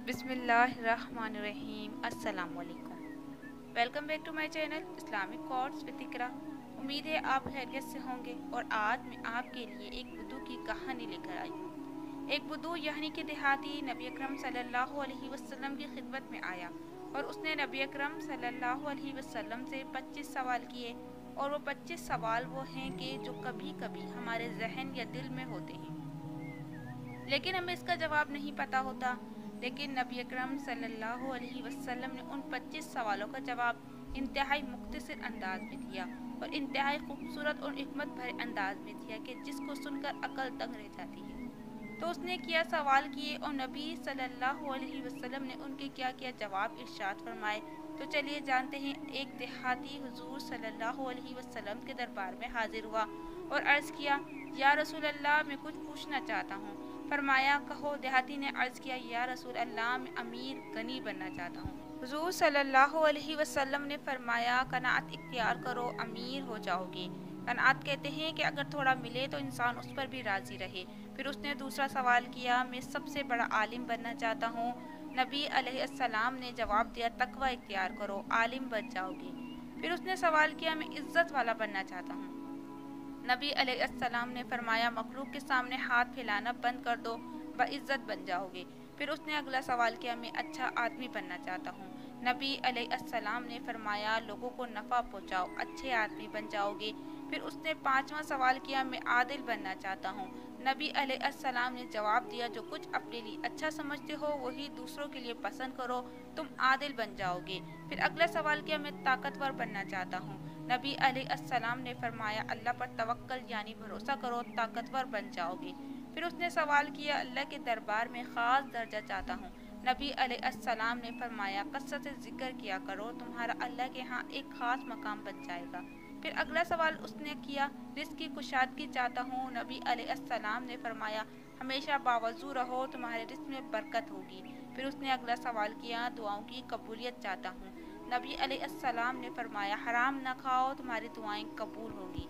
بسم اللہ الرحمن الرحیم۔ السلام علیکم، welcome back to my channel Islamic course with Iqra. امید ہے آپ خیریت سے ہوں گے، اور آج میں آپ کے لیے ایک بدو کی کہانی لے کر آئی ہوں۔ ایک بدو یعنی کہ دیہاتی نبی اکرم صلی اللہ علیہ وسلم کی خدمت میں آیا، اور اس نے نبی اکرم صلی اللہ علیہ وسلم سے 25 سوال کیے، اور وہ 25 سوال وہ ہیں کہ جو کبھی کبھی ہمارے ذہن یا دل میں ہوتے ہیں، لیکن ہمیں اس کا جواب نہیں پتہ ہوتا۔ لیکن نبی اکرم صلی اللہ علیہ وسلم نے ان 25 سوالوں کا جواب انتہائی مختصر انداز میں دیا، اور انتہائی خوبصورت اور حکمت بھرے انداز میں دیا کہ جس کو سن کر عقل دنگ رہ جاتی ہے۔ تو اس نے کیا سوال کیے، اور نبی صلی اللہ علیہ وسلم نے ان کے کیا کیا جواب ارشاد فرمائے۔ تو چلیے جانتے ہیں۔ ایک دیہاتی حضور صلی اللہ علیہ وسلم کے دربار میں حاضر ہوا اور عرض کیا، یا رسول اللہ، میں کچھ پوچھنا چاہتا ہوں۔ فرمایا، کہو۔ دیہاتی نے عرض کیا، یا رسول اللہ، میں امیر غنی بننا چاہتا ہوں۔ حضور صلی اللہ علیہ وسلم نے فرمایا، قناعت اختیار کرو، امیر ہو جاؤ گے۔ قناعت کہتے ہیں کہ اگر تھوڑا ملے تو انسان اس پر بھی راضی رہے۔ پھر اس نے دوسرا سوال کیا، میں سب سے بڑا عالم بننا چاہتا ہوں۔ نبی علیہ السلام نے جواب دیا، تقوی اختیار کرو، عالم بن جاؤ گے۔ پھر اس نے سوال کیا، میں عزت والا بننا چاہتا ہوں۔ نبی علیہ السلام نے فرمایا، مخلوق کے سامنے ہاتھ پھیلانا بند کر دو، باعزت بن جاؤ گے۔ پھر اس نے اگلا سوال کیا، میں اچھا آدمی بننا چاہتا ہوں۔ نبی علیہ السلام نے فرمایا، لوگوں کو نفع پہنچاؤ، اچھے آدمی بن جاؤ گے۔ پھر اس نے پانچواں سوال کیا، میں عادل بننا چاہتا ہوں۔ نبی علیہ السلام نے جواب دیا، جو کچھ اپنے لیے اچھا سمجھتے ہو وہی دوسروں کے لیے پسند کرو، تم عادل بن جاؤ گے۔ پھر اگلا سوال کیا، میں طاقتور بننا چاہتا ہوں۔ نبی علیہ السلام نے فرمایا، اللہ پر توکل یعنی بھروسہ کرو، طاقتور بن جاؤ گے۔ پھر اس نے سوال کیا، اللہ کے دربار میں خاص درجہ چاہتا ہوں۔ نبی علیہ السلام نے فرمایا، کثرت سے ذکر کیا کرو، تمہارا اللہ کے ہاں ایک خاص مقام بن جائے گا۔ پھر اگلا سوال اس نے کیا، رزق کی کشادگی چاہتا ہوں۔ نبی علیہ السلام نے فرمایا، ہمیشہ باوضو رہو، تمہارے رزق میں برکت ہوگی۔ پھر اس نے اگلا سوال کیا، دعاؤں کی قبولیت چاہتا ہوں۔ نبی علیہ السلام نے فرمایا، حرام نہ کھاؤ، تمہاری دعائیں قبول ہوگی۔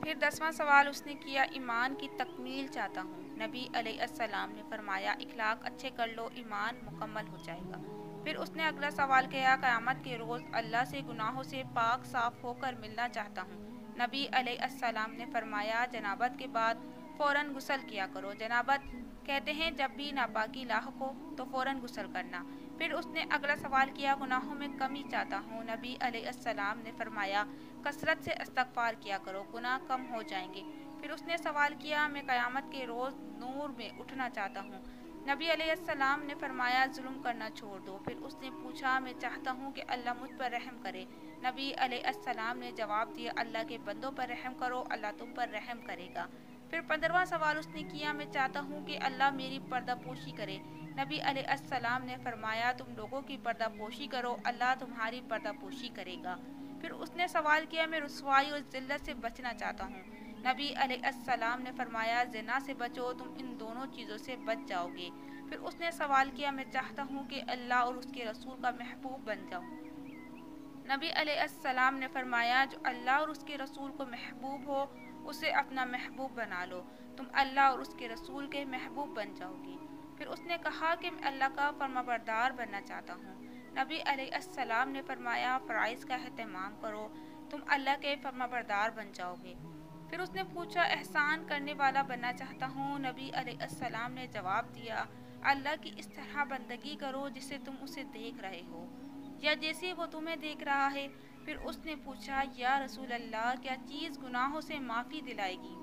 پھر 10واں سوال اس نے کیا، ایمان کی تکمیل چاہتا ہوں۔ نبی علیہ السلام نے فرمایا، اخلاق اچھے کر لو، ایمان مکمل ہو جائے گا۔ پھر اس نے اگلا سوال کیا، قیامت کے روز اللہ سے گناہوں سے پاک صاف ہو کر ملنا چاہتا ہوں۔ نبی علیہ السلام نے فرمایا، جنابت کے بعد فوراً غسل کیا کرو۔ جنابت کہتے ہیں جب بھی ناپاکی لاحق ہو تو فوراً غسل کرنا۔ پھر اس نے اگلا سوال کیا، گناہوں میں کمی چاہتا ہوں۔ نبی علیہ السلام نے فرمایا، کثرت سے استغفار کیا کرو، گناہ کم ہو جائیں گے۔ پھر اس نے سوال کیا، میں قیامت کے روز نور میں اٹھنا چاہتا ہوں۔ نبی علیہ السلام نے فرمایا، ظلم کرنا چھوڑ دو۔ پھر اس نے پوچھا، میں چاہتا ہوں کہ اللہ مجھ پر رحم کرے۔ نبی علیہ السلام نے جواب دیا، اللہ کے بندوں پر رحم کرو، اللہ تم پر رحم کرے گا۔ پھر 15واں سوال اس نے کیا، میں چاہتا ہوں کہ اللہ میری پردہ پوشی کرے۔ نبی علیہ السلام نے فرمایا، تم لوگوں کی پردہ پوشی کرو، اللہ تمہاری پردہ پوشی کرے گا۔ پھر اس نے سوال کیا، میں رسوائی اور ذلت سے بچنا چاہتا ہوں۔ نبی علیہ السلام نے فرمایا، زنا سے بچو، تم ان دونوں چیزوں سے بچ جاؤ گے۔ پھر اس نے سوال کیا، میں چاہتا ہوں کہ اللہ اور اس کے رسول کا محبوب بن جاؤں۔ نبی علیہ السلام نے فرمایا، جو اللہ اور اس کے رسول کو محبوب ہو اسے اپنا محبوب بنا لو، تم اللہ اور اس کے رسول کے محبوب بن جاؤ گے۔ پھر اس نے کہا کہ میں اللہ کا فرمانبردار بننا چاہتا ہوں۔ نبی علیہ السلام نے فرمایا، فرائض کا اہتمام کرو، تم اللہ کے فرمانبردار بن جاؤ گے۔ پھر اس نے پوچھا، احسان کرنے والا بننا چاہتا ہوں۔ نبی علیہ السلام نے جواب دیا، اللہ کی اس طرح بندگی کرو جسے تم اسے دیکھ رہے ہو یا جیسے وہ تمہیں دیکھ رہا ہے۔ پھر اس نے پوچھا، یا رسول اللہ، کیا چیز گناہوں سے معافی دلائے گی؟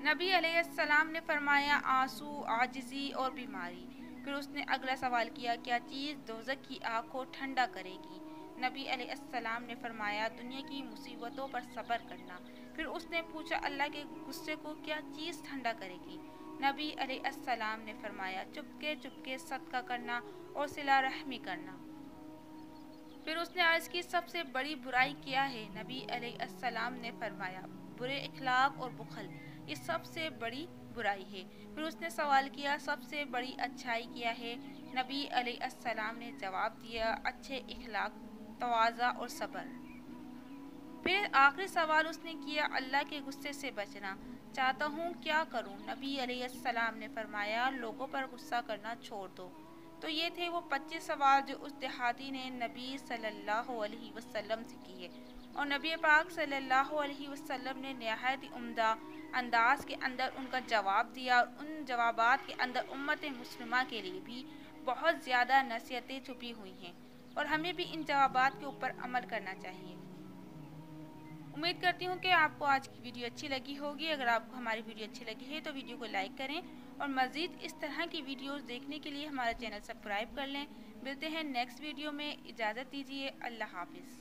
نبی علیہ السلام نے فرمایا، آنسو، عاجزی اور بیماری۔ پھر اس نے اگلا سوال کیا، کیا چیز دوزخ کی آگ کو ٹھنڈا کرے گی؟ نبی علیہ السلام نے فرمایا، دنیا کی مصیبتوں پر صبر کرنا۔ پھر اس نے پوچھا، اللہ کے غصے کو کیا چیز ٹھنڈا کرے گی؟ نبی علیہ السلام نے فرمایا، چپکے چپکے صدقہ کرنا اور صلہ رحمی کرنا۔ پھر اس نے عرض کی، سب سے بڑی برائی کیا ہے؟ نبی علیہ السلام نے فرمایا، برے اخلاق اور بخل، یہ سب سے بڑی برائی ہے۔ پھر اس نے سوال کیا، سب سے بڑی اچھائی کیا ہے؟ نبی علیہ السلام نے جواب دیا، اچھے اخلاق، تواضع اور صبر۔ پھر آخری سوال اس نے کیا، اللہ کے غصے سے بچنا چاہتا ہوں، کیا کروں؟ نبی علیہ السلام نے فرمایا، لوگوں پر غصہ کرنا چھوڑ دو۔ تو یہ تھے وہ 25 سوال جو اس دیہاتی نے نبی صلی اللہ علیہ وسلم سے کیے، اور نبی پاک صلی اللہ علیہ وسلم نے نہایت عمدہ انداز کے اندر ان کا جواب دیا، اور ان جوابات کے اندر امت مسلمہ کے لیے بھی بہت زیادہ نصیحتیں چھپی ہوئی ہیں، اور ہمیں بھی ان جوابات کے اوپر عمل کرنا چاہیے۔ امید کرتی ہوں کہ آپ کو آج کی ویڈیو اچھی لگی ہوگی۔ اگر آپ کو ہماری ویڈیو اچھی لگی ہے تو ویڈیو کو لائک کریں، اور مزید اس طرح کی ویڈیوز دیکھنے کے لیے ہمارا چینل سبسکرائب کر لیں۔ ملتے ہیں نیکسٹ ویڈیو میں، اجازت دیجیے، اللہ حافظ۔